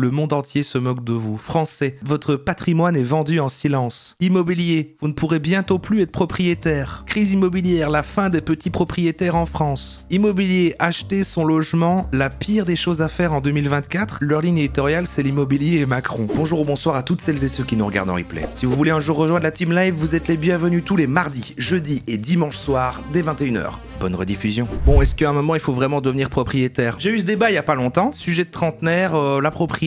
Le monde entier se moque de vous. Français, votre patrimoine est vendu en silence. Immobilier, vous ne pourrez bientôt plus être propriétaire. Crise immobilière, la fin des petits propriétaires en France. Immobilier, acheter son logement, la pire des choses à faire en 2024. Leur ligne éditoriale, c'est l'immobilier et Macron. Bonjour ou bonsoir à toutes celles et ceux qui nous regardent en replay. Si vous voulez un jour rejoindre la Team Live, vous êtes les bienvenus tous les mardis, jeudis et dimanches soirs dès 21h. Bonne rediffusion. Bon, est-ce qu'à un moment il faut vraiment devenir propriétaire? J'ai eu ce débat il y a pas longtemps, sujet de trentenaire, la propriété,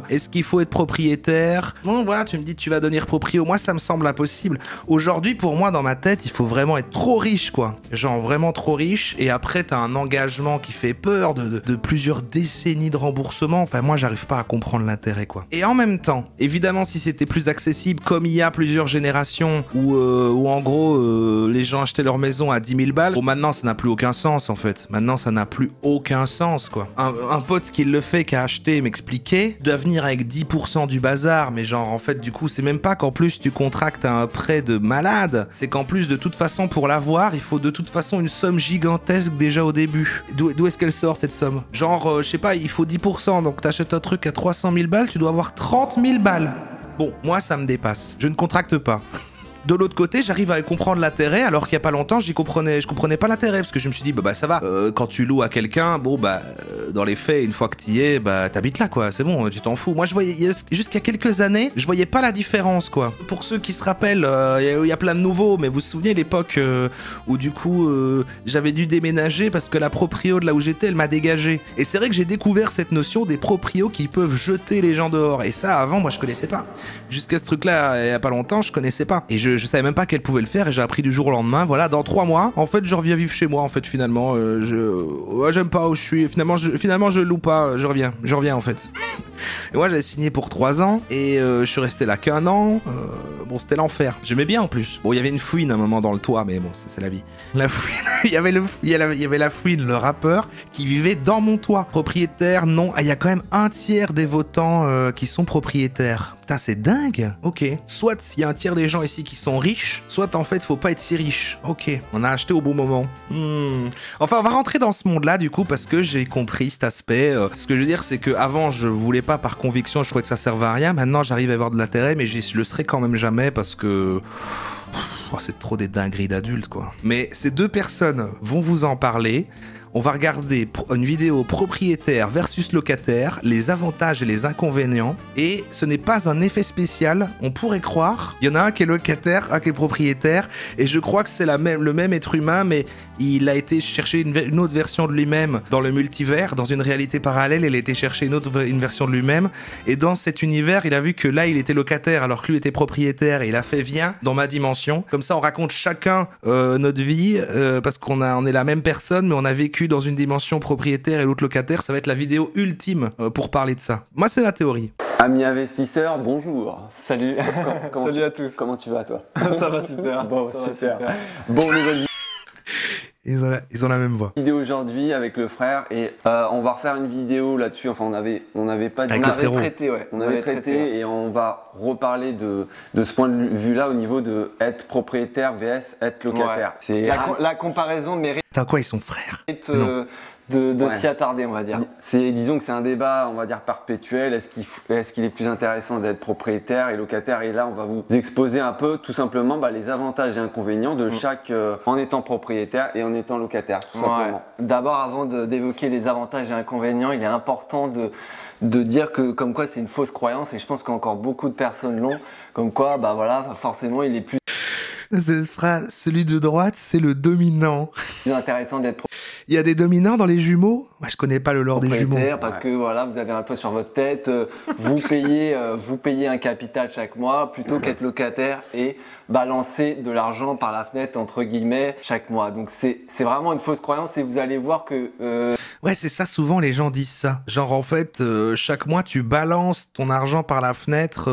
est-ce qu'il faut être propriétaire? Bon voilà, tu me dis tu vas devenir proprio, moi ça me semble impossible. Aujourd'hui pour moi dans ma tête, il faut vraiment être trop riche quoi. Genre vraiment trop riche et après t'as un engagement qui fait peur de plusieurs décennies de remboursement, enfin moi j'arrive pas à comprendre l'intérêt quoi. Et en même temps, évidemment si c'était plus accessible comme il y a plusieurs générations où en gros les gens achetaient leur maison à 10 000 balles, bon maintenant ça n'a plus aucun sens en fait. Maintenant ça n'a plus aucun sens quoi. Un pote qui le fait, qui a acheté, m'expliquait, doit venir avec 10% du bazar, mais genre en fait du coup c'est même pas qu'en plus tu contractes un prêt de malade, c'est qu'en plus de toute façon pour l'avoir il faut de toute façon une somme gigantesque déjà au début. D'où est-ce qu'elle sort cette somme? Genre je sais pas, il faut 10%, donc t'achètes un truc à 300 000 balles, tu dois avoir 30 000 balles. Bon, moi ça me dépasse, je ne contracte pas. De l'autre côté, j'arrive à comprendre l'intérêt, alors qu'il y a pas longtemps, je comprenais pas l'intérêt, parce que je me suis dit, bah ça va, quand tu loues à quelqu'un, bon bah, dans les faits, une fois que t'y es, bah t'habites là quoi, c'est bon, tu t'en fous. Moi je voyais, jusqu'à quelques années, je voyais pas la différence quoi. Pour ceux qui se rappellent, il y a plein de nouveaux, mais vous vous souvenez l'époque où du coup, j'avais dû déménager parce que la proprio de là où j'étais, elle m'a dégagé. Et c'est vrai que j'ai découvert cette notion des proprios qui peuvent jeter les gens dehors, et ça avant, moi je connaissais pas. Jusqu'à ce truc-là, il y a pas longtemps, je connaissais pas. Et je savais même pas qu'elle pouvait le faire et j'ai appris du jour au lendemain. Voilà, dans 3 mois, en fait, je reviens vivre chez moi. En fait, finalement, ouais, j'aime pas où je suis. Finalement, je loue pas. Je reviens en fait. Et moi, j'avais signé pour 3 ans et je suis resté là qu'1 an. Bon, c'était l'enfer. J'aimais bien en plus. Bon, il y avait une fouine à un moment dans le toit, mais bon, c'est la vie. La fouine, il y avait la fouine, le rappeur, qui vivait dans mon toit. Propriétaire, non. Ah, il y a quand même 1/3 des votants qui sont propriétaires. Putain, c'est dingue. Ok. Soit il y a 1/3 des gens ici qui sont riches, soit en fait, faut pas être si riche. Ok. On a acheté au bon moment. Enfin, on va rentrer dans ce monde-là du coup parce que j'ai compris cet aspect. Ce que je veux dire, c'est que avant, je voulais pas par conviction, je trouvais que ça servait à rien. Maintenant, j'arrive à avoir de l'intérêt, mais je le serai quand même jamais parce que c'est trop des dingueries d'adultes quoi. Mais ces deux personnes vont vous en parler. On va regarder une vidéo propriétaire versus locataire, les avantages et les inconvénients. Et ce n'est pas un effet spécial, on pourrait croire. Il y en a un qui est locataire, un qui est propriétaire. Et je crois que c'est le même être humain, mais il a été chercher une autre version de lui-même dans le multivers, dans une réalité parallèle. Il a été chercher une version de lui-même. Et dans cet univers, il a vu que là, il était locataire alors que lui était propriétaire. Et il a fait, viens dans ma dimension. Comme ça, on raconte chacun notre vie, parce qu'on est la même personne, mais on a vécu dans une dimension propriétaire et l'autre locataire. Ça va être la vidéo ultime pour parler de ça. Moi, c'est ma théorie. Amis investisseurs, bonjour. Salut. Salut à tous. Comment tu vas toi? Ça va super. Bon, ça va super. super. Bon, nouvelle Ils ont la même voix. vidéo aujourd'hui avec le frère et on va refaire une vidéo là-dessus. Enfin, on avait pas dit. Avec le frérot. Traité, ouais. On avait traité et on va reparler de ce point de vue-là au niveau de être propriétaire vs être locataire. Ouais. C'est La comparaison mérite T'as quoi, ils sont frères? de s'y attarder, on va dire. Disons que c'est un débat, on va dire, perpétuel. Est-ce qu'il est plus intéressant d'être propriétaire et locataire? Et là, on va vous exposer un peu, tout simplement, les avantages et inconvénients de chaque, en étant propriétaire et en étant locataire, tout simplement. D'abord, avant d'évoquer les avantages et inconvénients, il est important de dire que comme quoi c'est une fausse croyance, et je pense qu'encore beaucoup de personnes l'ont, comme quoi, voilà, forcément, il est plus Cette phrase, celui de droite, c'est le dominant. intéressant d'être Il y a des dominants dans les jumeaux? Moi, je connais pas le lore des jumeaux. parce que voilà, vous avez un toit sur votre tête, vous payez un capital chaque mois plutôt qu'être locataire et balancer de l'argent par la fenêtre entre guillemets chaque mois. Donc c'est vraiment une fausse croyance et vous allez voir que Ouais, c'est ça, souvent les gens disent ça. Genre en fait, chaque mois tu balances ton argent par la fenêtre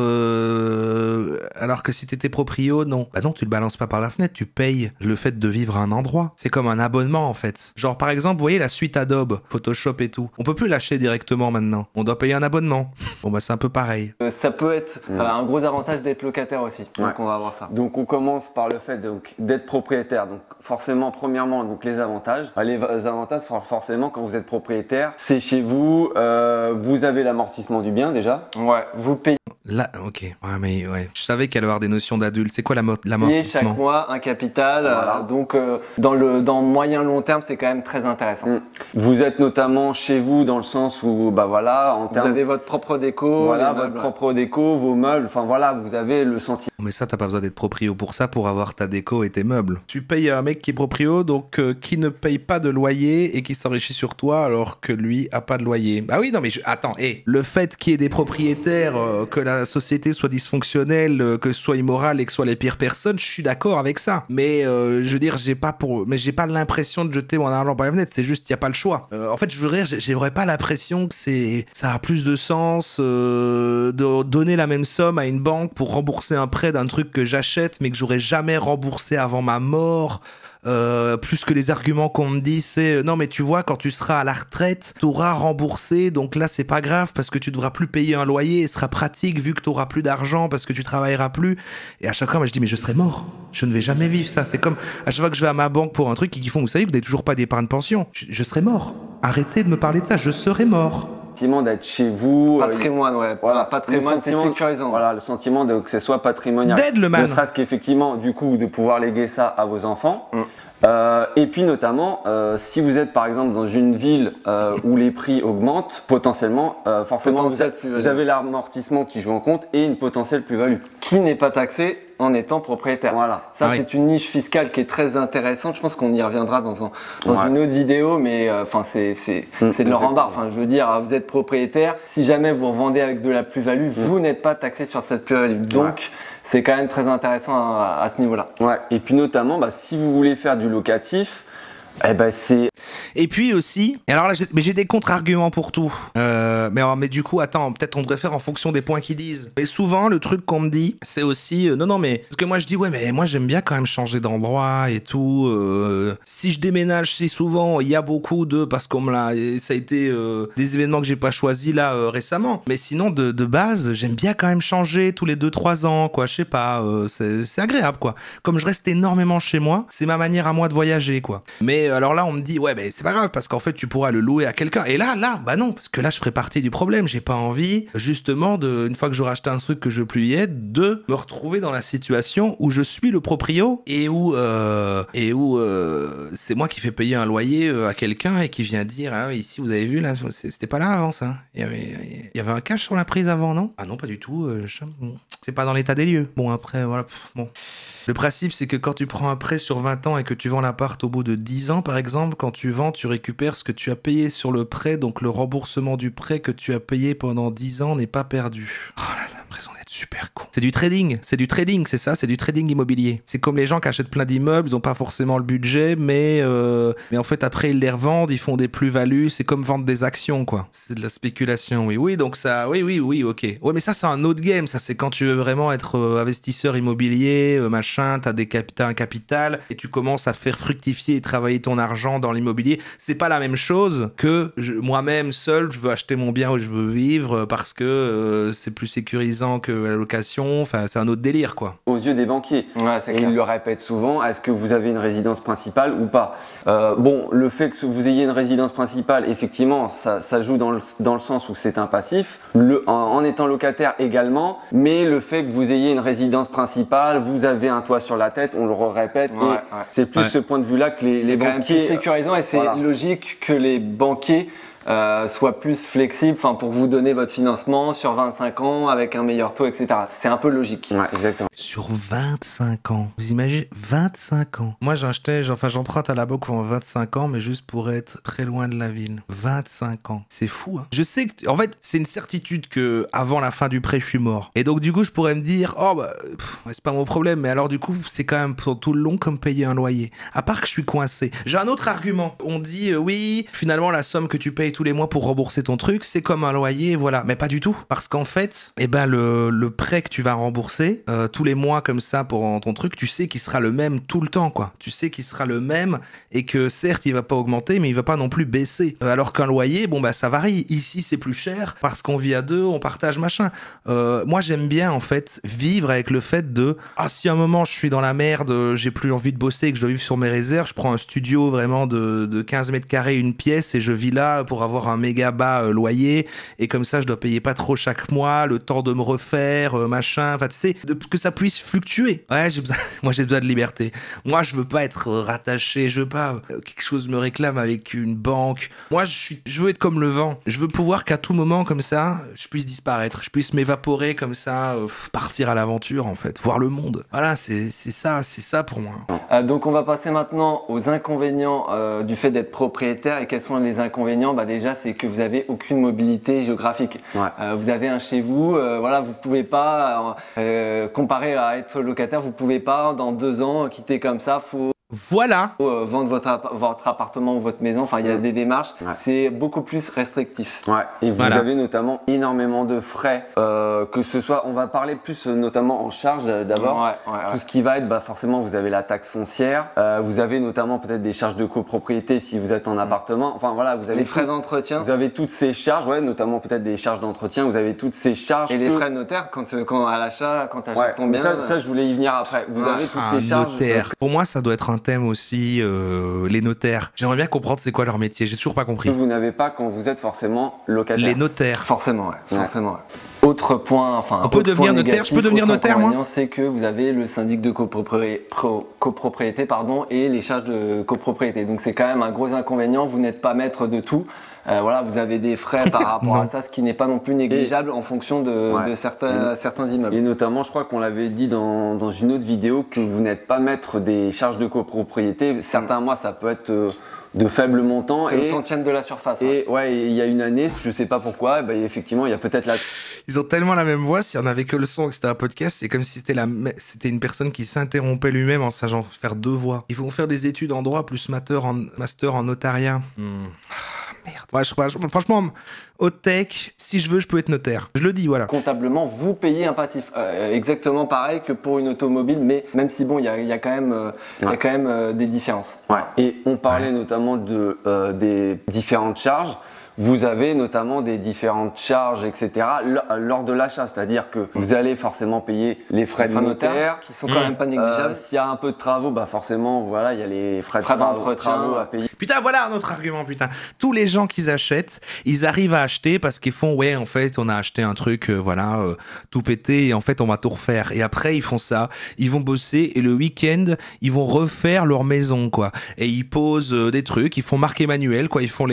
alors que si t'étais proprio, non. Bah non, tu le balances pas par la fenêtre, tu payes le fait de vivre à un endroit. C'est comme un abonnement en fait. Genre par exemple, vous voyez la suite Adobe, Photoshop et tout. On peut plus l'acheter directement maintenant. On doit payer un abonnement. Bon bah c'est un peu pareil. Ça peut être un gros avantage d'être locataire aussi. Donc on va voir ça. Donc on commence par le fait d'être propriétaire. Donc forcément, premièrement, donc les avantages. Les avantages, forcément, quand vous êtes propriétaire, c'est chez vous. Vous avez l'amortissement du bien déjà. Ouais. Vous payez Là, ok. Ouais, mais ouais. Je savais qu'il allait y avoir des notions d'adultes. C'est quoi l'amortissement? chaque mois un capital. Voilà. Donc dans moyen long terme, c'est quand même très intéressant. Vous êtes notamment chez vous dans le sens où, bah voilà, en Vous termes, avez votre propre déco, voilà, les votre meubles, propre déco, vos meubles. Enfin voilà, vous avez le sentiment. Mais ça, t'as pas besoin d'être proprio pour ça, pour avoir ta déco et tes meubles. Tu payes un mec qui est proprio, donc qui ne paye pas de loyer et qui s'enrichit sur toi alors que lui a pas de loyer. Bah oui, non mais attends, le fait qu'il y ait des propriétaires, que la société soit dysfonctionnelle, que ce soit immoral et que ce soit les pires personnes, je suis d'accord avec ça. Mais je veux dire, j'ai pas l'impression de jeter mon argent par la fenêtre, c'est juste, il y a pas le choix. En fait, je veux dire, j'aurais pas l'impression que ça a plus de sens de donner la même somme à une banque pour rembourser un prêt d'un truc que j'achète mais que j'aurais jamais remboursé avant ma mort. Plus que les arguments qu'on me dit, c'est non mais tu vois, quand tu seras à la retraite, tu auras remboursé, donc là c'est pas grave parce que tu devras plus payer un loyer et ce sera pratique vu que tu auras plus d'argent parce que tu travailleras plus. Et à chaque fois moi je dis mais je serai mort, je ne vais jamais vivre ça. C'est comme à chaque fois que je vais à ma banque pour un truc qui font, vous savez, vous n'avez toujours pas d'épargne pension, je serai mort. Arrêtez de me parler de ça, je serai mort. D'être chez vous. Patrimoine, ouais. Voilà, Patrimoine, c'est sécurisant. Voilà, le sentiment que ce soit patrimonial. D'aide le man. Ne serait-ce qu'effectivement, du coup, de pouvoir léguer ça à vos enfants. Et puis notamment, si vous êtes par exemple dans une ville où les prix augmentent, potentiellement, forcément, vous avez l'amortissement qui joue en compte et une potentielle plus-value. Qui n'est pas taxé en étant propriétaire. Voilà. Ça, c'est une niche fiscale qui est très intéressante. Je pense qu'on y reviendra dans une autre vidéo, mais c'est de leur embarras. Enfin, je veux dire, vous êtes propriétaire. Si jamais vous revendez avec de la plus-value, vous n'êtes pas taxé sur cette plus-value. Donc, c'est quand même très intéressant à ce niveau-là. Ouais. Et puis notamment, si vous voulez faire du locatif, c'est... Et puis aussi, alors là, j'ai des contre-arguments pour tout. Mais du coup, attends, peut-être on devrait faire en fonction des points qu'ils disent. Mais souvent, le truc qu'on me dit, c'est aussi, non, mais parce que moi je dis, ouais, mais moi j'aime bien quand même changer d'endroit et tout. Si je déménage si souvent, il y a beaucoup parce qu'on me l'a, ça a été des événements que j'ai pas choisis là récemment. Mais sinon, de base, j'aime bien quand même changer tous les 2-3 ans, quoi. Je sais pas, c'est agréable, quoi. Comme je reste énormément chez moi, c'est ma manière à moi de voyager, quoi. Mais alors là, on me dit, ouais, mais c'est pas grave parce qu'en fait, tu pourras le louer à quelqu'un. Et là, bah non, parce que là, je ferai partie du problème. J'ai pas envie, justement, une fois que j'aurai acheté un truc que je veux plus y être, de me retrouver dans la situation où je suis le proprio et où c'est moi qui fais payer un loyer à quelqu'un et qui vient dire, ah oui, ici, vous avez vu, là, c'était pas là avant ça. Il y avait un cash sur la prise avant, non? Ah non, pas du tout. C'est pas dans l'état des lieux. Bon, après, voilà, bon. Le principe, c'est que quand tu prends un prêt sur 20 ans et que tu vends l'appart au bout de 10 ans, par exemple, quand tu vends, tu récupères ce que tu as payé sur le prêt, donc le remboursement du prêt que tu as payé pendant 10 ans n'est pas perdu. Oh là là, l'impression d'être super con. C'est du trading, c'est ça, c'est du trading immobilier. C'est comme les gens qui achètent plein d'immeubles, ils n'ont pas forcément le budget, mais en fait, après, ils les revendent, ils font des plus-values, c'est comme vendre des actions, quoi. C'est de la spéculation, oui. Oui, donc ça, oui, ok. Ouais, mais ça, c'est un autre game, ça, c'est quand tu veux vraiment être investisseur immobilier, machin, t'as un capital et tu commences à faire fructifier et travailler ton argent dans l'immobilier. C'est pas la même chose que moi-même seul, je veux acheter mon bien où je veux vivre parce que c'est plus sécurisant que la location. Enfin, c'est un autre délire, quoi. Aux yeux des banquiers. Ouais, c'est et clair. ils le répètent souvent, est-ce que vous avez une résidence principale ou pas? Bon, le fait que vous ayez une résidence principale, effectivement, ça joue dans le sens où c'est un passif, en étant locataire également, mais le fait que vous ayez une résidence principale, vous avez un toit sur la tête, on le répète, c'est plus ce point de vue-là que les banquiers... C'est quand même plus sécurisant et c'est logique que les banquiers soient plus flexibles pour vous donner votre financement sur 25 ans avec un meilleur taux, etc. C'est un peu logique. Ouais, exactement. Sur 25 ans. Vous imaginez 25 ans. Moi, j'emprunte à la banque pendant 25 ans, mais juste pour être très loin de la ville. 25 ans. C'est fou, hein. Je sais que, en fait, c'est une certitude que avant la fin du prêt, je suis mort. Et donc, du coup, je pourrais me dire, c'est pas mon problème, mais alors, du coup, c'est quand même pour tout le long comme payer un loyer. À part que je suis coincé. J'ai un autre argument. On dit, oui, finalement, la somme que tu payes tous les mois pour rembourser ton truc, c'est comme un loyer, voilà. Mais pas du tout. Parce qu'en fait, eh ben, le prêt que tu vas rembourser tous les mois comme ça pour ton truc, tu sais qu'il sera le même tout le temps, quoi. Tu sais qu'il sera le même et que certes, il va pas augmenter, mais il va pas non plus baisser. Alors qu'un loyer, bon, bah, ça varie. Ici, c'est plus cher parce qu'on vit à deux, on partage machin. Moi, j'aime bien, en fait, vivre avec le fait de, ah, si à un moment je suis dans la merde, j'ai plus envie de bosser et que je dois vivre sur mes réserves, je prends un studio vraiment de 15 mètres carrés, une pièce, et je vis là pour avoir un méga bas loyer, et comme ça, je dois payer pas trop chaque mois, le temps de me refaire, machin, enfin, tu sais, que ça puisse fluctuer. Ouais, moi, j'ai besoin de liberté. Moi, je veux pas être rattaché, je veux pas quelque chose me réclame avec une banque. Moi, je veux être comme le vent. Je veux pouvoir qu'à tout moment, comme ça, je puisse disparaître, je puisse m'évaporer comme ça, partir à l'aventure, en fait, voir le monde. Voilà, c'est ça pour moi. Donc on va passer maintenant aux inconvénients du fait d'être propriétaire. Et quels sont les inconvénients? Déjà, c'est que vous n'avez aucune mobilité géographique. Vous avez un chez vous, voilà, vous pouvez pas, comparé à être locataire, vous pouvez pas dans 2 ans quitter comme ça. Voilà. Vendre votre appartement ou votre maison, enfin il y a des démarches, c'est beaucoup plus restrictif. Et vous avez notamment énormément de frais, que ce soit, on va parler plus notamment en charge d'abord, tout ce qui va être, forcément vous avez la taxe foncière, vous avez notamment peut-être des charges de copropriété si vous êtes en appartement, enfin voilà, vous avez les frais d'entretien. Vous avez toutes ces charges, notamment peut-être des charges d'entretien, vous avez toutes ces charges. Et les frais de notaire quand à l'achat, quand tu achètes ton bien. Ça je voulais y venir après, vous avez toutes ces charges. Notaire. Pour moi ça doit être un thème aussi, les notaires. J'aimerais bien comprendre c'est quoi leur métier, j'ai toujours pas compris. Que vous n'avez pas quand vous êtes forcément locataire. Les notaires. Forcément, forcément. Autre point, enfin on peut devenir notaire, je peux devenir notaire moi. C'est que vous avez le syndic de copropriété et les charges de copropriété. Donc c'est quand même un gros inconvénient, vous n'êtes pas maître de tout. Voilà, vous avez des frais par rapport à ça, ce qui n'est pas non plus négligeable en fonction de certains immeubles. Et notamment, je crois qu'on l'avait dit dans une autre vidéo, que vous n'êtes pas maître des charges de copropriété. Certains mois, ça peut être de faibles montants. C'est le tantième de la surface. Et il y a une année, je sais pas pourquoi, effectivement, il y a peut-être la... Ils ont tellement la même voix, s'il y en avait que le son et que c'était un podcast, c'est comme si c'était une personne qui s'interrompait lui-même en sachant faire 2 voix. Ils vont faire des études en droit plus master en notariat. Merde. Ouais, franchement, au tech, si je veux, je peux être notaire. Je le dis, voilà. Comptablement, vous payez un passif. Exactement pareil que pour une automobile, mais même si bon, il y a quand même des différences. Et on parlait notamment des différentes charges. Vous avez notamment des différentes charges, etc. lors de l'achat, c'est-à-dire que vous allez forcément payer les frais de notaire qui sont quand même pas négligeables. S'il y a un peu de travaux, forcément, voilà, il y a les frais de travaux à payer. Putain, voilà un autre argument, putain. Tous les gens qui achètent, ils arrivent à acheter parce qu'ils font, ouais, en fait, on a acheté un truc, tout pété, et en fait, on va tout refaire. Et après, ils font ça, ils vont bosser, et le week-end, ils vont refaire leur maison, quoi. Et ils posent des trucs, ils font marquer manuel, quoi. Ils font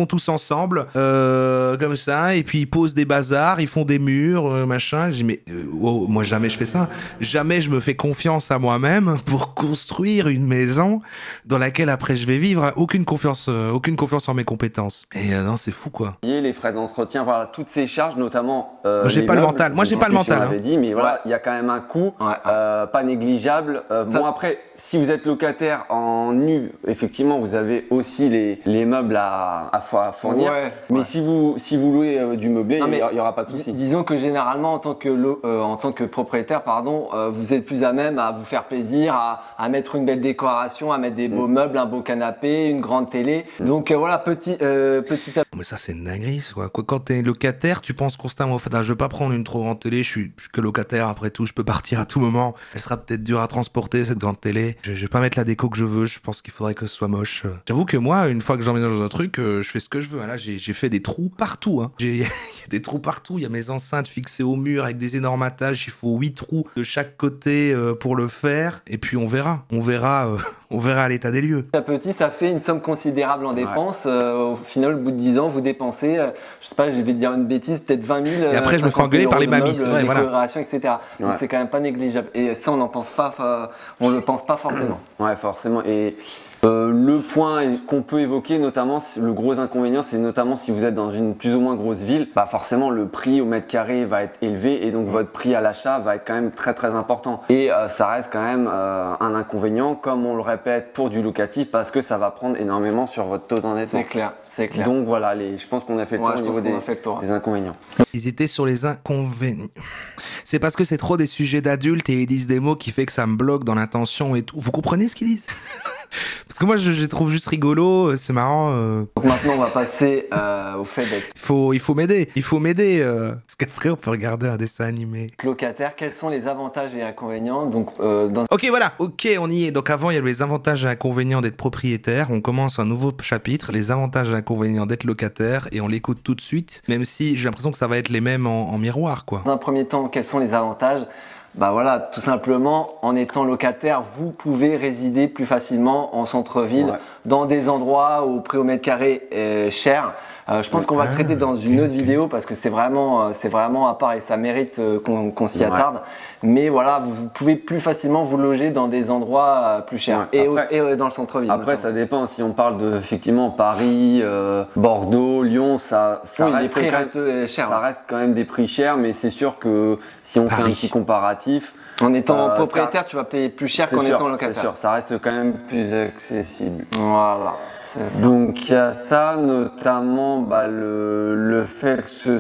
tout ça ensemble, comme ça, et puis ils posent des bazars, ils font des murs, machin. Je dis, mais moi jamais je fais ça. Jamais je me fais confiance à moi-même pour construire une maison dans laquelle après je vais vivre. Aucune confiance en mes compétences. Et non, c'est fou, quoi. Les frais d'entretien, voilà, toutes ces charges, notamment. Moi, j'ai pas le mental. Moi, j'ai pas le mental. On l'avait dit, mais voilà, il y a quand même un coût pas négligeable. Bon, après, si vous êtes locataire en nu, effectivement, vous avez aussi les meubles à fournir. Mais si vous louez du meublé, il n'y aura pas de souci. Disons que généralement, en tant que propriétaire, vous êtes plus à même à vous faire plaisir, à mettre une belle décoration, à mettre des beaux meubles, un beau canapé, une grande télé. Donc voilà, petit à... Mais ça, c'est une dinguerie, quoi. Quand t'es locataire, tu penses constamment, en fait, je vais pas prendre une trop grande télé, je suis que locataire, après tout, je peux partir à tout moment. Elle sera peut-être dure à transporter, cette grande télé. Je vais pas mettre la déco que je veux, je pense qu'il faudrait que ce soit moche. J'avoue que moi, une fois que j'emménage dans un truc, je fais ce que je veux. Là, j'ai fait des trous partout. Hein. Il y a des trous partout. Il y a mes enceintes fixées au mur avec des énormes attaches. Il faut 8 trous de chaque côté pour le faire. Et puis on verra. On verra à l'état des lieux. Petit à petit, ça fait une somme considérable en dépenses. Au final, au bout de 10 ans, vous dépensez, je sais pas, je vais dire une bêtise, peut-être 20 000. Et après, je me fais engueuler par les mamies. Décoration, etc. Donc c'est quand même pas négligeable. Et ça, on n'en pense pas. On le pense pas forcément. Ouais, forcément. Et Le point qu'on peut évoquer, notamment le gros inconvénient, c'est notamment si vous êtes dans une plus ou moins grosse ville, bah forcément le prix au mètre carré va être élevé et donc votre prix à l'achat va être quand même très très important. Et ça reste quand même un inconvénient, comme on le répète, pour du locatif, parce que ça va prendre énormément sur votre taux d'endettement. C'est clair, c'est clair. Donc voilà, je pense qu'on a fait le tour au niveau des inconvénients. Hésiter sur les inconvénients. C'est parce que c'est trop des sujets d'adultes et ils disent des mots qui fait que ça me bloque dans l'intention et tout. Vous comprenez ce qu'ils disent? Parce que moi je les trouve juste rigolo, c'est marrant. Donc maintenant on va passer au fait d'être Il faut m'aider, parce qu'après on peut regarder un dessin animé. locataire. Quels sont les avantages et inconvénients? Donc Ok, voilà, ok, on y est. Donc avant il y avait les avantages et inconvénients d'être propriétaire. On commence un nouveau chapitre, les avantages et inconvénients d'être locataire, et on l'écoute tout de suite, même si j'ai l'impression que ça va être les mêmes en miroir, quoi. Dans un premier temps, quels sont les avantages? Bah voilà, tout simplement, en étant locataire, vous pouvez résider plus facilement en centre-ville, dans des endroits où prix au mètre carré est cher. Je pense qu'on va le traiter dans une autre vidéo parce que c'est vraiment à part et ça mérite qu'on s'y attarde. Mais voilà, vous pouvez plus facilement vous loger dans des endroits plus chers et dans le centre-ville. Après, ça dépend. Si on parle de effectivement Paris, Bordeaux, Lyon, ça reste quand même des prix chers. Mais c'est sûr que si on fait un petit comparatif, en étant propriétaire, tu vas payer plus cher qu'en étant locataire. C'est sûr, ça reste quand même plus accessible. Voilà. Donc il y a ça, notamment le fait que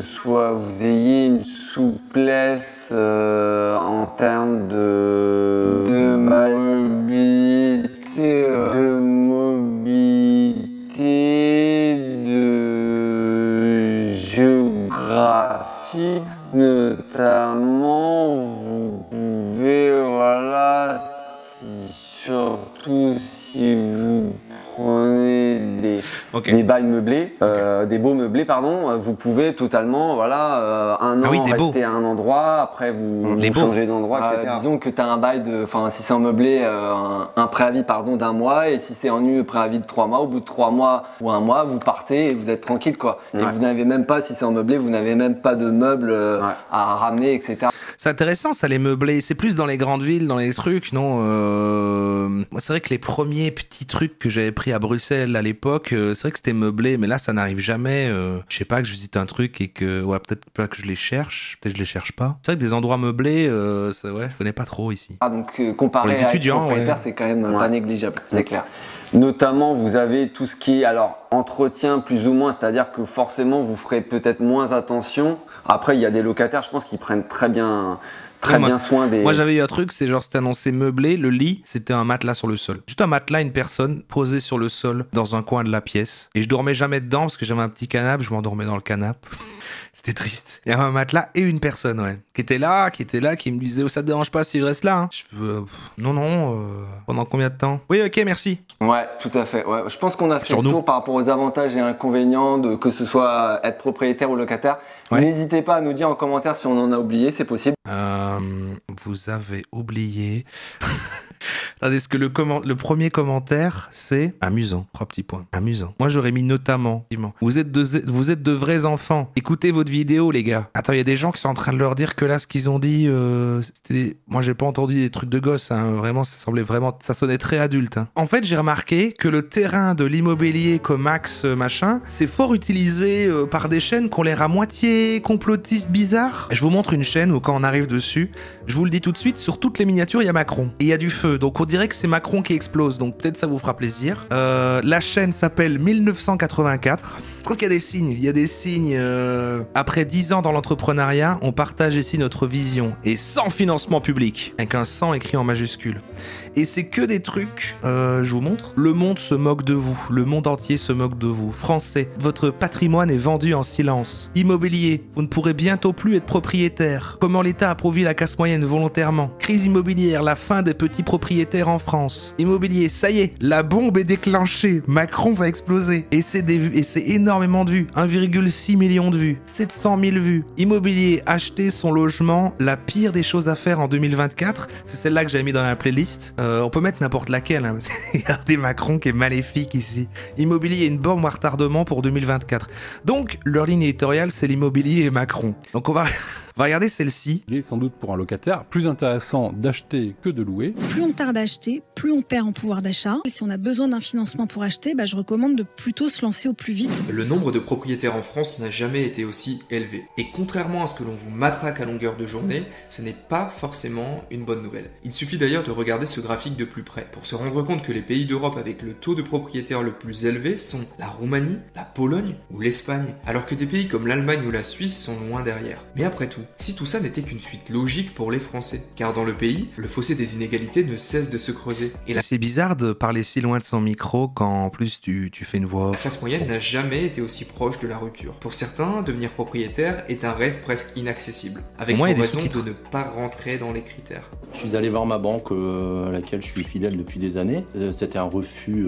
vous ayez une souplesse en termes de mobilité, de géographie, notamment vous pouvez, voilà, surtout si vous prenez des bails meublés, des beaux meublés, pardon, vous pouvez totalement, voilà, un an rester à un endroit, après vous changez d'endroit, etc. Disons que tu as un bail si c'est en meublé, un préavis d'un mois, et si c'est en nu, préavis de 3 mois, au bout de 3 mois ou 1 mois, vous partez et vous êtes tranquille, quoi. Et vous n'avez même pas, si c'est en meublé, vous n'avez même pas de meubles à ramener, etc. C'est intéressant ça, les meublés. C'est plus dans les grandes villes, dans les trucs, non Moi, c'est vrai que les premiers petits trucs que j'avais pris à Bruxelles à l'époque, c'est vrai que c'était meublé, mais là, ça n'arrive jamais. Je sais pas, que je visite un truc et que... Voilà, peut-être pas que je les cherche, peut-être que je les cherche pas. C'est vrai que des endroits meublés, je connais pas trop ici. Donc, comparé les étudiants, à propriétaire, c'est quand même pas négligeable, c'est clair. Notamment, vous avez tout ce qui est entretien plus ou moins, c'est-à-dire que forcément, vous ferez peut-être moins attention. Après, il y a des locataires, je pense, qui prennent très bien soin des... Moi, j'avais eu un truc, c'est genre, c'était annoncé meublé, le lit, c'était un matelas sur le sol. Juste un matelas, une personne posée sur le sol, dans un coin de la pièce. Et je dormais jamais dedans, parce que j'avais un petit canapé, je m'endormais dans le canapé. C'était triste. Il y avait un matelas et une personne, qui était là, qui me disait, oh, ça te dérange pas si je reste là, hein. Je veux, non, pendant combien de temps? Oui, ok, merci. Ouais, tout à fait. Ouais. Je pense qu'on a fait le tour par rapport aux avantages et inconvénients de que ce soit être propriétaire ou locataire. N'hésitez pas à nous dire en commentaire si on en a oublié, c'est possible. Vous avez oublié... Attendez, ce que le premier commentaire, c'est amusant. 3 petits points. Amusant. Moi, j'aurais mis notamment. Vous êtes de vrais enfants. Écoutez votre vidéo, les gars. Attends, il y a des gens qui sont en train de leur dire que là, ce qu'ils ont dit, moi, j'ai pas entendu des trucs de gosses. Hein. Vraiment, ça sonnait très adulte. Hein. En fait, j'ai remarqué que le terrain de l'immobilier comme axe machin, c'est fort utilisé par des chaînes qui ont l'air à moitié complotistes bizarres. Je vous montre une chaîne où quand on arrive dessus, je vous le dis tout de suite, sur toutes les miniatures, il y a Macron. Et il y a du feu. Donc on dirait que c'est Macron qui explose, donc peut-être ça vous fera plaisir. La chaîne s'appelle 1984. Je trouve qu'il y a des signes. Après 10 ans dans l'entrepreneuriat, on partage ici notre vision. Et sans financement public, avec un 100 écrit en majuscule. Et c'est que des trucs, je vous montre. Le monde se moque de vous, le monde entier se moque de vous. Français, votre patrimoine est vendu en silence. Immobilier, vous ne pourrez bientôt plus être propriétaire. Comment l'État appauvrit la classe moyenne volontairement. Crise immobilière, la fin des petits propriétaires en France. Immobilier, ça y est, la bombe est déclenchée. Macron va exploser. Et c'est énormément de vues. 1,6 million de vues. 700 000 vues. Immobilier, acheter son logement, la pire des choses à faire en 2024. C'est celle-là que j'avais mis dans la playlist. On peut mettre n'importe laquelle. Hein. Regardez Macron qui est maléfique ici. Immobilier, une bombe à retardement pour 2024. Donc, leur ligne éditoriale, c'est l'immobilier et Macron. Donc, on va On va regarder celle-ci. Il est sans doute pour un locataire plus intéressant d'acheter que de louer. Plus on tarde à acheter, plus on perd en pouvoir d'achat. Et si on a besoin d'un financement pour acheter, je recommande de plutôt se lancer au plus vite. Le nombre de propriétaires en France n'a jamais été aussi élevé. Et contrairement à ce que l'on vous matraque à longueur de journée, ce n'est pas forcément une bonne nouvelle. Il suffit d'ailleurs de regarder ce graphique de plus près pour se rendre compte que les pays d'Europe avec le taux de propriétaires le plus élevé sont la Roumanie, la Pologne ou l'Espagne, alors que des pays comme l'Allemagne ou la Suisse sont loin derrière. Mais après tout, si tout ça n'était qu'une suite logique pour les Français, car dans le pays, le fossé des inégalités ne cesse de se creuser. Et C'est bizarre de parler si loin de son micro quand en plus tu fais une voix la off. classe moyenne n'a jamais été aussi proche de la rupture. Pour certains, devenir propriétaire est un rêve presque inaccessible, avec Au moins, il y pour a des raison sous-titres. de ne pas rentrer dans les critères. Je suis allé voir ma banque à laquelle je suis fidèle depuis des années. C'était un refus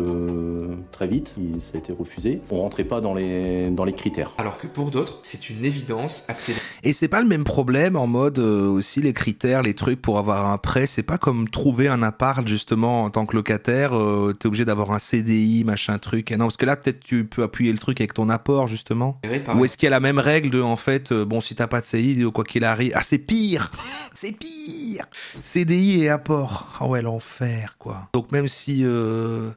très vite, ça a été refusé. On rentrait pas dans les critères. Alors que pour d'autres, c'est une évidence accélérée. Et c'est pas le même problème en mode aussi les critères, les trucs pour avoir un prêt. C'est pas comme trouver un appart justement en tant que locataire. T'es obligé d'avoir un CDI, machin truc. Et non, parce que là peut-être tu peux appuyer le truc avec ton apport justement. Ou est-ce qu'il y a la même règle de en fait, bon si t'as pas de CDI ou quoi qu'il arrive. Ah c'est pire, c'est pire. CDI et apport. Ah ouais l'enfer quoi. Donc même si je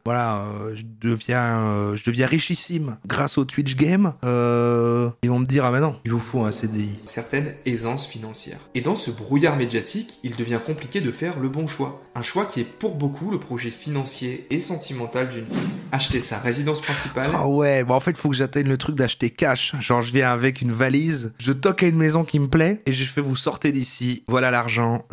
deviens richissime grâce au Twitch Game, ils vont me dire ah mais non, il vous faut un CDI. Certaines aisances financières. Et dans ce brouillard médiatique, il devient compliqué de faire le bon choix. Un choix qui est pour beaucoup le projet financier et sentimental d'une vie. Acheter sa résidence principale. Ah ouais, bon en fait il faut que j'atteigne le truc d'acheter cash. Genre je viens avec une valise, je toque à une maison qui me plaît et je fais vous sortez d'ici, voilà l'argent,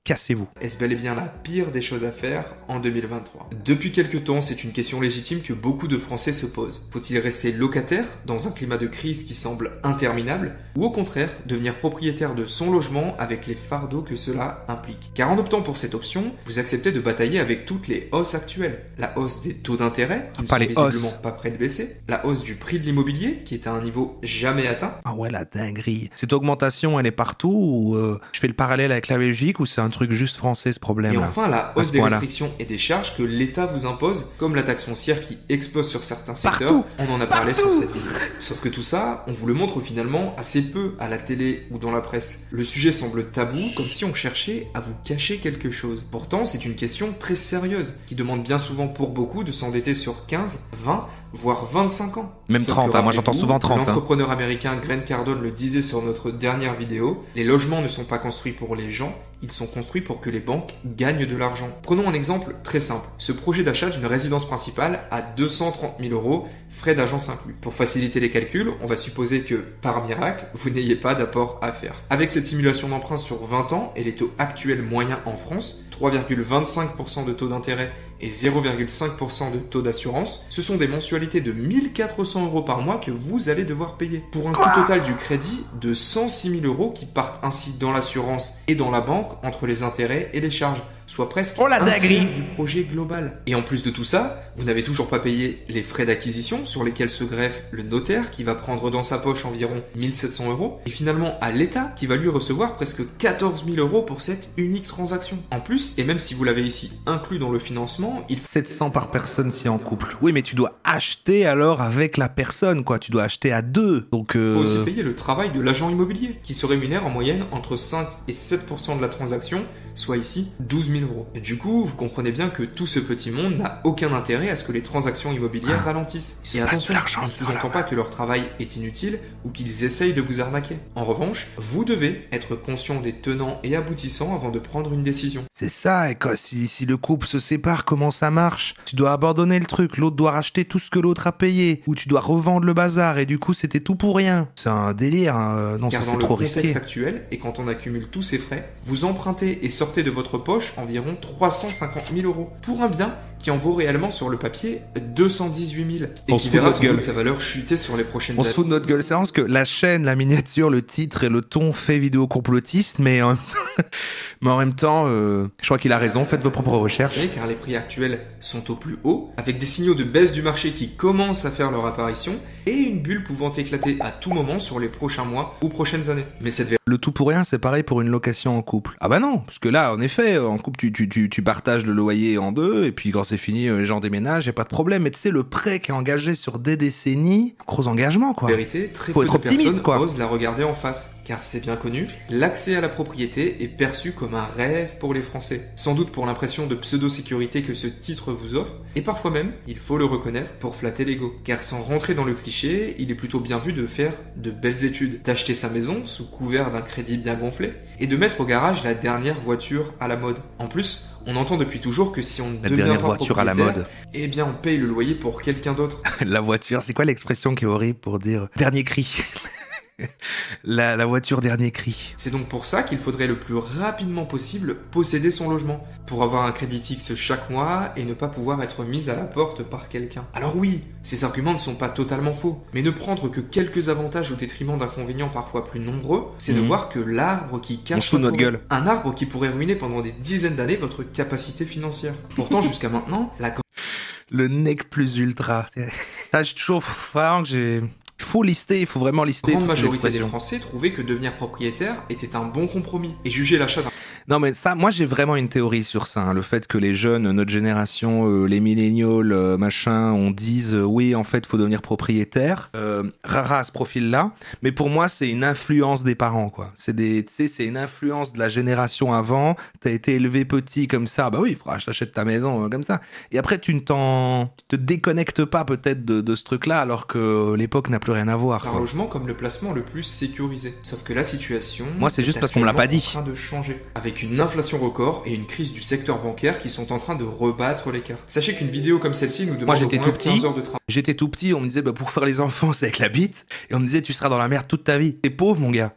cassez-vous. Est-ce bel et bien la pire des choses à faire en 2023? Depuis quelques temps, c'est une question légitime que beaucoup de Français se posent. Faut-il rester locataire dans un climat de crise qui semble interminable ou au contraire devenir propriétaire de son logement avec les fardeaux que cela implique? Car en optant pour cette option, vous acceptez de batailler avec toutes les hausses actuelles. La hausse des taux d'intérêt qui ne sont visiblement pas près de baisser, la hausse du prix de l'immobilier qui est à un niveau jamais atteint. Ah ouais la dinguerie. Cette augmentation elle est partout ou je fais le parallèle avec la Belgique ou c'est un truc juste français ce problème Et là? enfin la hausse des restrictions et des charges que l'État vous impose, comme la taxe foncière qui explose sur certains secteurs. On en a parlé sur cette vidéo. Sauf que tout ça, on vous le montre finalement assez peu à la télé ou dans la presse. Le sujet semble tabou, comme si on cherchait à vous cacher quelque chose. Pourtant, c'est une question très sérieuse, qui demande bien souvent pour beaucoup de s'endetter sur 15, 20, voire 25 ans. Même 30, moi j'entends souvent 30. L'entrepreneur américain Grant Cardone le disait sur notre dernière vidéo, les logements ne sont pas construits pour les gens, ils sont construits pour que les banques gagnent de l'argent. Prenons un exemple très simple. Ce projet d'achat d'une résidence principale à 230 000 €, frais d'agence inclus. Pour faciliter les calculs, on va supposer que, par miracle, vous n'ayez pas d'apport à faire. Avec cette simulation d'emprunt sur 20 ans et les taux actuels moyens en France, 3,25% de taux d'intérêt et 0,5% de taux d'assurance, ce sont des mensualités de 1 400 € par mois que vous allez devoir payer. Pour un coût total du crédit de 106 000 € qui partent ainsi dans l'assurance et dans la banque entre les intérêts et les charges, soit presque un tiers du projet global. Et en plus de tout ça, vous n'avez toujours pas payé les frais d'acquisition sur lesquels se greffe le notaire qui va prendre dans sa poche environ 1 700 € et finalement à l'État qui va lui recevoir presque 14 000 € pour cette unique transaction. En plus, et même si vous l'avez ici inclus dans le financement, 700 par personne si en couple. Oui, mais tu dois acheter alors avec la personne, quoi. Tu dois acheter à deux. Donc, faut aussi payer le travail de l'agent immobilier, qui se rémunère en moyenne entre 5 et 7% de la transaction, soit ici 12 000 €. Et du coup, vous comprenez bien que tout ce petit monde n'a aucun intérêt à ce que les transactions immobilières ralentissent. Et attention, on ne sous-entend pas que leur travail est inutile ou qu'ils essayent de vous arnaquer. En revanche, vous devez être conscient des tenants et aboutissants avant de prendre une décision. C'est ça, et quoi, si le couple se sépare, comment ça marche? Tu dois abandonner le truc, l'autre doit racheter tout ce que l'autre a payé, ou tu dois revendre le bazar, et du coup c'était tout pour rien. C'est un délire, hein. Non, car ça dans c'est trop le risqué. contexte actuel, et quand on accumule tous ces frais, vous empruntez et sortez de votre poche environ 350 000 € pour un bien qui en vaut réellement sur le papier 218 000 et qui verra sans doute sa valeur chuter sur les prochaines années. On se fout de notre gueule, c'est parce que la chaîne, la miniature, le titre et le ton fait vidéo complotiste, mais en même temps, je crois qu'il a raison, faites vos propres recherches. Car les prix actuels sont au plus haut, avec des signaux de baisse du marché qui commencent à faire leur apparition, et une bulle pouvant éclater à tout moment sur les prochains mois ou prochaines années. Mais cette le tout pour rien, c'est pareil pour une location en couple. Ah bah non, parce que là, en effet, en couple, tu partages le loyer en deux, et puis quand c'est fini, les gens déménagent, y a pas de problème. Mais tu sais, le prêt qui est engagé sur des décennies, gros engagement, quoi. En vérité, très Faut peu être de optimiste, personnes quoi. osent la regarder en face, car c'est bien connu, l'accès à la propriété est perçu comme un rêve pour les Français. Sans doute pour l'impression de pseudo-sécurité que ce titre vous offre, et parfois même, il faut le reconnaître, pour flatter l'ego. Car sans rentrer dans le cliché, il est plutôt bien vu de faire de belles études, d'acheter sa maison sous couvert d'un crédit bien gonflé, et de mettre au garage la dernière voiture à la mode. En plus, on entend depuis toujours que si on ne La devient dernière pas voiture à la propriétaire, mode. eh bien on paye le loyer pour quelqu'un d'autre. La voiture, c'est quoi l'expression qui est horrible pour dire dernier cri? La voiture dernier cri. C'est donc pour ça qu'il faudrait le plus rapidement possible posséder son logement, pour avoir un crédit fixe chaque mois et ne pas pouvoir être mis à la porte par quelqu'un. Alors oui, ces arguments ne sont pas totalement faux, mais ne prendre que quelques avantages au détriment d'inconvénients parfois plus nombreux, c'est de voir que l'arbre qui On cache se fout de la notre forêt. gueule. Un arbre qui pourrait ruiner pendant des dizaines d'années votre capacité financière. Pourtant, jusqu'à maintenant, la Le nec plus ultra. Ah, j'ai toujours... Vraiment que j'ai... Faut lister, il faut vraiment lister grande toutes ces majorité des expressions. Français trouvaient que devenir propriétaire était un bon compromis et jugeaient l'achat d'un Non mais ça, moi j'ai vraiment une théorie sur ça, hein. Le fait que les jeunes, notre génération, les millénials, machin, on dise oui en fait faut devenir propriétaire, rara à ce profil-là, mais pour moi c'est une influence des parents quoi. C'est des, tu sais, c'est une influence de la génération avant. T'as été élevé petit comme ça, bah oui, il faudra que t'achètes ta maison comme ça. Et après tu te déconnectes pas peut-être de ce truc-là alors que l'époque n'a plus rien à voir. un Quoi. logement comme le placement le plus sécurisé. Sauf que la situation Moi, c'est juste est parce qu'on me l'a pas actuellement dit. en train de changer, avec une inflation record et une crise du secteur bancaire qui sont en train de rebattre les cartes. Sachez qu'une vidéo comme celle-ci nous demande Moi, j'étais au moins tout petit. 15 heures de travail. J'étais tout petit, on me disait bah, pour faire les enfants c'est avec la bite, et on me disait tu seras dans la merde toute ta vie. T'es pauvre mon gars.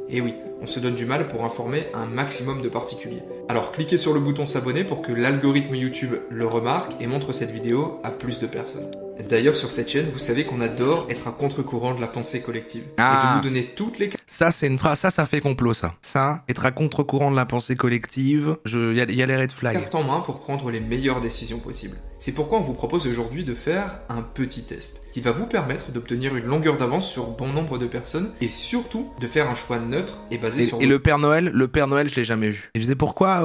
Et oui, on se donne du mal pour informer un maximum de particuliers. Alors cliquez sur le bouton s'abonner pour que l'algorithme YouTube le remarque et montre cette vidéo à plus de personnes. D'ailleurs sur cette chaîne, vous savez qu'on adore être un contre-courant de la pensée collective. Et Ah. de vous donner toutes les Ça, c'est une phrase, ça fait complot, ça. Ça, être à contre-courant de la pensée collective, il y a les red flags. cartes en main pour prendre les meilleures décisions possibles. C'est pourquoi on vous propose aujourd'hui de faire un petit test qui va vous permettre d'obtenir une longueur d'avance sur bon nombre de personnes et surtout de faire un choix neutre et basé sur Et le Père Noël, je l'ai jamais vu. Et je disais pourquoi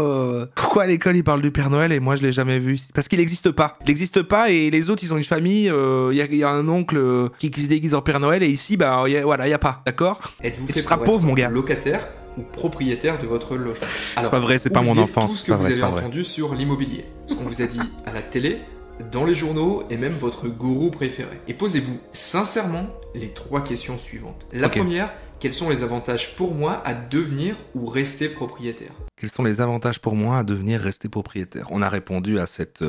à l'école ils parlent du Père Noël et moi je l'ai jamais vu. Parce qu'il n'existe pas. Il n'existe pas et les autres ils ont une famille. Il y a un oncle qui se déguise en Père Noël et ici bah il y a pas, d'accord. Êtes-vous Et fait tu seras pour pauvre être mon gars. locataire ou propriétaire de votre logement? C'est pas vrai, c'est pas mon oubliez enfance. Tout ce C'est que pas vous vrai, avez c'est pas vrai. entendu sur l'immobilier, ce qu'on vous a dit à la télé, dans les journaux et même votre gourou préféré. Et posez-vous sincèrement les 3 questions suivantes. La Ok. première, quels sont les avantages pour moi à devenir ou rester propriétaire? Quels sont les avantages pour moi à devenir rester propriétaire? On a répondu à cette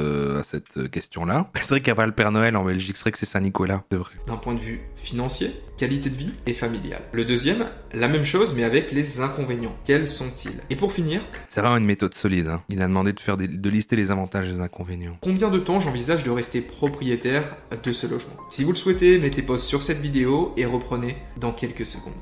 question-là. C'est vrai qu'il n'y a pas le Père Noël en Belgique, c'est vrai que c'est Saint-Nicolas, c'est vrai. D'un point de vue financier, qualité de vie et familial. Le deuxième, la même chose mais avec les inconvénients. Quels sont-ils? Et pour finir, C'est vraiment une méthode solide. Hein. Il a demandé de lister les avantages et les inconvénients. combien de temps j'envisage de rester propriétaire de ce logement? Si vous le souhaitez, mettez pause sur cette vidéo et reprenez dans quelques secondes.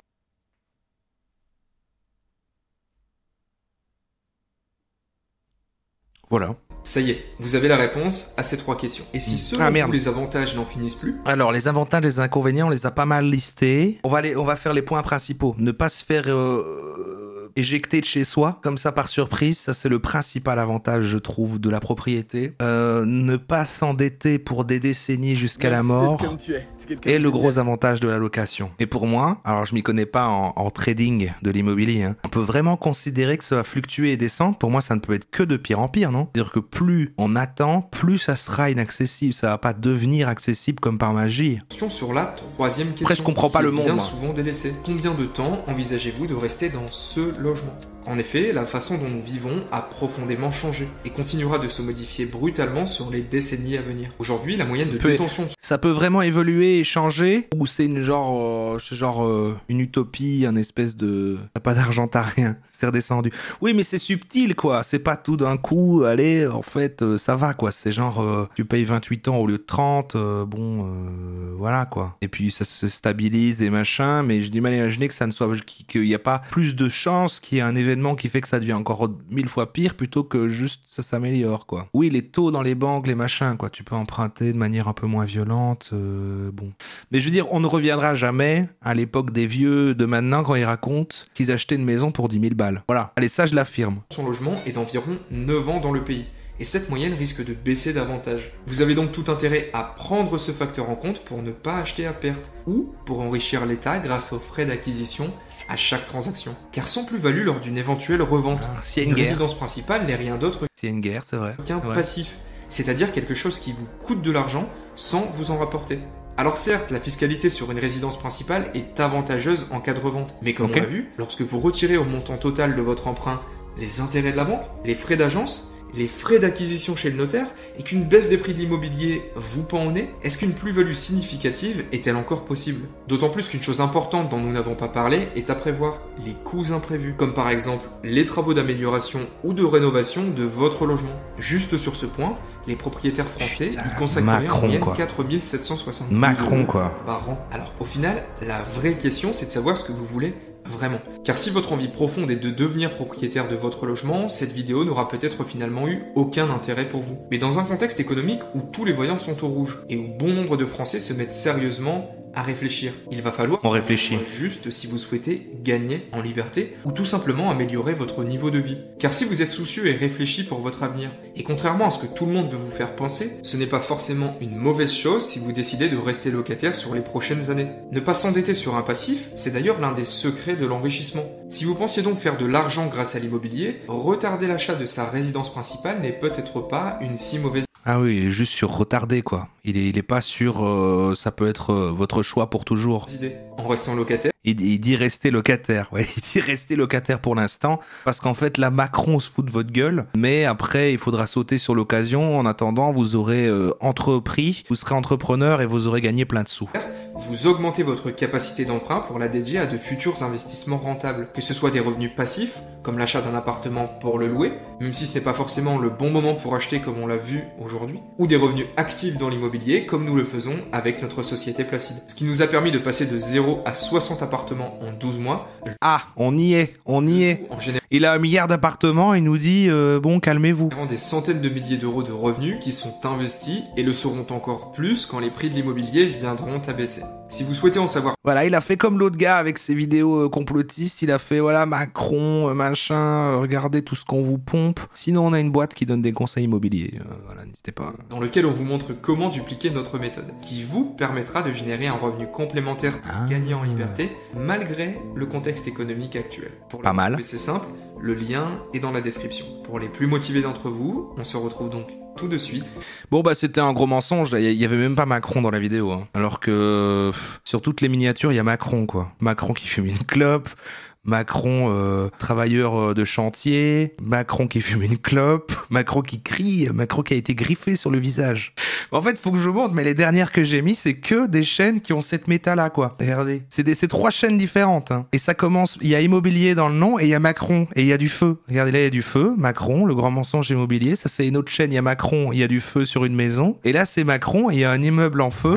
Voilà. Ça y est, vous avez la réponse à ces 3 questions. Et si selon merde. vous les avantages n'en finissent plus, Alors, les avantages et les inconvénients, on les a pas mal listés. On va faire les points principaux. Ne pas se faire éjecter de chez soi, comme ça par surprise. Ça, c'est le principal avantage, je trouve, de la propriété. Ne pas s'endetter pour des décennies jusqu'à la mort. Et le gros avantage de la location. Et pour moi, alors je m'y connais pas en trading de l'immobilier, hein, on peut vraiment considérer que ça va fluctuer et descendre. Pour moi, ça ne peut être que de pire en pire, non? C'est-à-dire que plus on attend, plus ça sera inaccessible. Ça va pas devenir accessible comme par magie. question sur la 3e question. Après, je comprends pas qui le est monde, bien moi. souvent délaissée. Combien de temps envisagez-vous de rester dans ce logement? En effet, la façon dont nous vivons a profondément changé et continuera de se modifier brutalement sur les décennies à venir. Aujourd'hui, la moyenne de détention Ça peut vraiment évoluer et changer, ou c'est une une utopie, un espèce de t'as pas d'argent, t'as rien, c'est redescendu. Oui, mais c'est subtil quoi, c'est pas tout d'un coup, allez, en fait, ça va quoi, c'est genre tu payes 28 ans au lieu de 30, voilà quoi. Et puis ça se stabilise et machin, mais j'ai du mal à imaginer que ça ne soit qu'il y a pas plus de chances qu'il y ait un événement qui fait que ça devient encore 1000 fois pire plutôt que juste ça s'améliore quoi. Oui, les taux dans les banques, les machins quoi, tu peux emprunter de manière un peu moins violente, bon bon. Mais je veux dire, on ne reviendra jamais à l'époque des vieux de maintenant quand ils racontent qu'ils achetaient une maison pour 10 000 balles. Voilà, allez, ça je l'affirme. Son logement est d'environ 9 ans dans le pays. Et cette moyenne risque de baisser davantage. Vous avez donc tout intérêt à prendre ce facteur en compte pour ne pas acheter à perte ou pour enrichir l'État grâce aux frais d'acquisition à chaque transaction. Car sans plus-value lors d'une éventuelle revente, S'il y a une une guerre, résidence principale n'est rien d'autre s'il y a une guerre, c'est vrai. qu'un Ouais. passif, c'est-à-dire quelque chose qui vous coûte de l'argent sans vous en rapporter. Alors certes, la fiscalité sur une résidence principale est avantageuse en cas de revente, mais comme Ok. on l'a vu, lorsque vous retirez au montant total de votre emprunt les intérêts de la banque, les frais d'agence, les frais d'acquisition chez le notaire, et qu'une baisse des prix de l'immobilier vous pend au nez, est-ce qu'une plus-value significative est-elle encore possible? D'autant plus qu'une chose importante dont nous n'avons pas parlé est à prévoir, les coûts imprévus, comme par exemple les travaux d'amélioration ou de rénovation de votre logement. Juste sur ce point, les propriétaires français Putain, y consacreraient Macron, en moyenne quoi. 4 772 Macron, euros quoi. par an. Alors au final, la vraie question c'est de savoir ce que vous voulez vraiment. Car si votre envie profonde est de devenir propriétaire de votre logement, cette vidéo n'aura peut-être finalement eu aucun intérêt pour vous. Mais dans un contexte économique où tous les voyants sont au rouge, et où bon nombre de Français se mettent sérieusement à réfléchir, il va falloir On réfléchit. juste si vous souhaitez gagner en liberté ou tout simplement améliorer votre niveau de vie. Car si vous êtes soucieux et réfléchi pour votre avenir, et contrairement à ce que tout le monde veut vous faire penser, ce n'est pas forcément une mauvaise chose si vous décidez de rester locataire sur les prochaines années. Ne pas s'endetter sur un passif, c'est d'ailleurs l'un des secrets de l'enrichissement. Si vous pensiez donc faire de l'argent grâce à l'immobilier, retarder l'achat de sa résidence principale n'est peut-être pas une si mauvaise Ah oui, il est juste sur retardé, quoi. Il est pas sur ça peut être votre choix pour toujours. idée. En restant locataire, Il dit rester locataire, ouais, il dit rester locataire pour l'instant, parce qu'en fait, là, Macron se fout de votre gueule, mais après, il faudra sauter sur l'occasion. En attendant, vous aurez entrepris, vous serez entrepreneur et vous aurez gagné plein de sous. vous augmentez votre capacité d'emprunt pour la dédier à de futurs investissements rentables. Que ce soit des revenus passifs, comme l'achat d'un appartement pour le louer, même si ce n'est pas forcément le bon moment pour acheter comme on l'a vu aujourd'hui, ou des revenus actifs dans l'immobilier, comme nous le faisons avec notre société Placide. Ce qui nous a permis de passer de 0 à 60 appartements en 12 mois, Ah, on y est, on y est. en générant Il a 1 milliard d'appartements, il nous dit bon, calmez-vous. des centaines de milliers d'euros de revenus qui sont investis et le seront encore plus quand les prix de l'immobilier viendront à baisser. Si vous souhaitez en savoir Voilà, il a fait comme l'autre gars avec ses vidéos complotistes, il a fait voilà Macron, machin, regardez tout ce qu'on vous pompe. Sinon, on a une boîte qui donne des conseils immobiliers. Voilà, n'hésitez pas. dans lequel on vous montre comment dupliquer notre méthode, qui vous permettra de générer un revenu complémentaire pour Ah. gagner en liberté, malgré le contexte économique actuel. Pour Pas le mal. trouver, c'est simple, le lien est dans la description. Pour les plus motivés d'entre vous, on se retrouve donc tout de suite. Bon bah c'était un gros mensonge, il y avait même pas Macron dans la vidéo, hein. Alors que sur toutes les miniatures il y a Macron quoi. Macron qui fume une clope, Macron travailleur de chantier, Macron qui fume une clope, Macron qui crie, Macron qui a été griffé sur le visage. En fait faut que je vous montre, mais les dernières que j'ai mis c'est que des chaînes qui ont cette méta là quoi. Regardez, c'est 3 chaînes différentes hein. Et ça commence, il y a immobilier dans le nom et il y a Macron et il y a du feu. Regardez là il y a du feu, Macron, le grand mensonge immobilier, ça c'est une autre chaîne, il y a Macron, il y a du feu sur une maison et là c'est Macron et il y a un immeuble en feu.